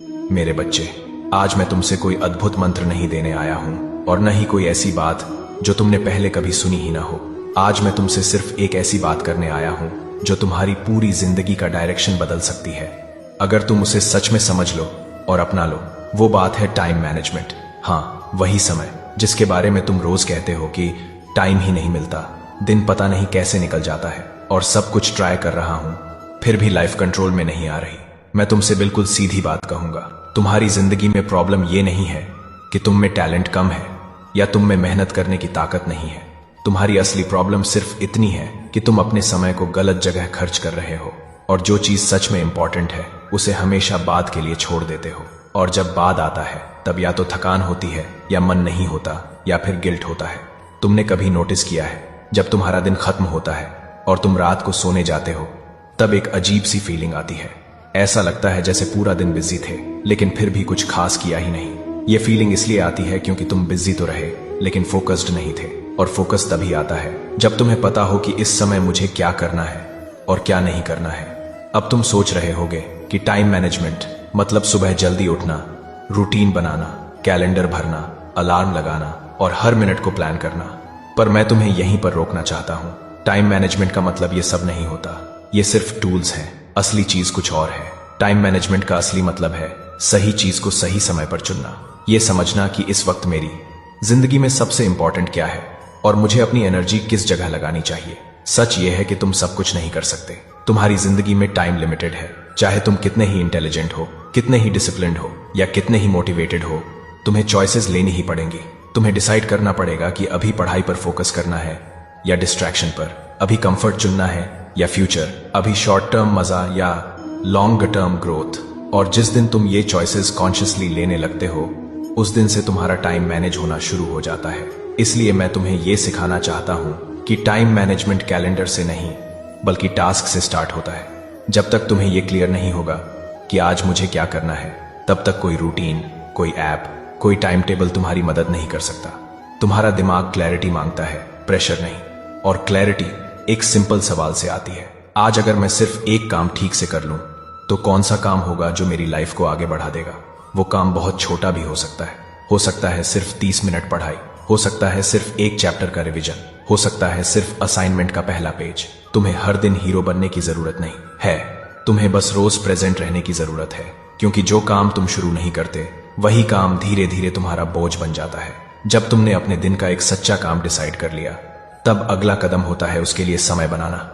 मेरे बच्चे, आज मैं तुमसे कोई अद्भुत मंत्र नहीं देने आया हूं और न ही कोई ऐसी बात जो तुमने पहले कभी सुनी ही ना हो। आज मैं तुमसे सिर्फ एक ऐसी बात करने आया हूं जो तुम्हारी पूरी जिंदगी का डायरेक्शन बदल सकती है, अगर तुम उसे सच में समझ लो और अपना लो। वो बात है टाइम मैनेजमेंट। हाँ, वही समय जिसके बारे में तुम रोज कहते हो कि टाइम ही नहीं मिलता, दिन पता नहीं कैसे निकल जाता है और सब कुछ ट्राई कर रहा हूं फिर भी लाइफ कंट्रोल में नहीं आ रही। मैं तुमसे बिल्कुल सीधी बात कहूंगा, तुम्हारी जिंदगी में प्रॉब्लम ये नहीं है कि तुम में टैलेंट कम है या तुम में मेहनत करने की ताकत नहीं है। तुम्हारी असली प्रॉब्लम सिर्फ इतनी है कि तुम अपने समय को गलत जगह खर्च कर रहे हो और जो चीज सच में इंपॉर्टेंट है उसे हमेशा बाद के लिए छोड़ देते हो। और जब बाद आता है तब या तो थकान होती है या मन नहीं होता या फिर गिल्ट होता है। तुमने कभी नोटिस किया है जब तुम्हारा दिन खत्म होता है और तुम रात को सोने जाते हो तब एक अजीब सी फीलिंग आती है। ऐसा लगता है जैसे पूरा दिन बिजी थे लेकिन फिर भी कुछ खास किया ही नहीं। ये फीलिंग इसलिए आती है क्योंकि तुम बिजी तो रहे लेकिन फोकस्ड नहीं थे, और फोकस तभी आता है जब तुम्हें पता हो कि इस समय मुझे क्या करना है और क्या नहीं करना है। अब तुम सोच रहे होगे कि टाइम मैनेजमेंट मतलब सुबह जल्दी उठना, रूटीन बनाना, कैलेंडर भरना, अलार्म लगाना और हर मिनट को प्लान करना। पर मैं तुम्हें यहीं पर रोकना चाहता हूं। टाइम मैनेजमेंट का मतलब ये सब नहीं होता, ये सिर्फ टूल्स हैं, असली चीज कुछ और है। टाइम मैनेजमेंट का असली मतलब है सही चीज को सही समय पर चुनना। ये समझना कि इस वक्त मेरी जिंदगी में सबसे इंपॉर्टेंट क्या है और मुझे अपनी एनर्जी किस जगह लगानी चाहिए। सच ये है कि तुम सब कुछ नहीं कर सकते, तुम्हारी जिंदगी में टाइम लिमिटेड है। चाहे तुम कितने ही इंटेलिजेंट हो, कितने ही डिसिप्लिन्ड हो या कितने ही मोटिवेटेड हो, तुम्हें चॉइसेस लेनी ही पड़ेंगी। तुम्हें डिसाइड करना पड़ेगा कि अभी पढ़ाई पर फोकस करना है या डिस्ट्रैक्शन पर, अभी कंफर्ट चुनना है या फ्यूचर, अभी शॉर्ट टर्म मजा या लॉन्ग टर्म ग्रोथ। और जिस दिन तुम ये चॉइसेस कॉन्शियसली लेने लगते हो उस दिन से तुम्हारा टाइम मैनेज होना शुरू हो जाता है। इसलिए मैं तुम्हें ये सिखाना चाहता हूं कि टाइम मैनेजमेंट कैलेंडर से नहीं बल्कि टास्क से स्टार्ट होता है। जब तक तुम्हें यह क्लियर नहीं होगा कि आज मुझे क्या करना है, तब तक कोई रूटीन, कोई ऐप, कोई टाइम टेबल तुम्हारी मदद नहीं कर सकता। तुम्हारा दिमाग क्लैरिटी मांगता है, प्रेशर नहीं। और क्लैरिटी एक सिंपल सवाल से आती है, आज अगर मैं सिर्फ एक काम ठीक से कर लूं तो कौन सा काम होगा जो मेरी लाइफ को आगे बढ़ा देगा। वो काम बहुत छोटा भी हो सकता है सिर्फ 30 मिनट पढ़ाई, हो सकता है सिर्फ एक चैप्टर का रिवीजन, हो सकता है सिर्फ असाइनमेंट का पहला पेज। तुम्हें हर दिन हीरो बनने की जरूरत नहीं है, तुम्हें बस रोज प्रेजेंट रहने की जरूरत है। क्योंकि जो काम तुम शुरू नहीं करते वही काम धीरे धीरे तुम्हारा बोझ बन जाता है। जब तुमने अपने दिन का एक सच्चा काम डिसाइड कर लिया तब अगला कदम होता है उसके लिए समय बनाना।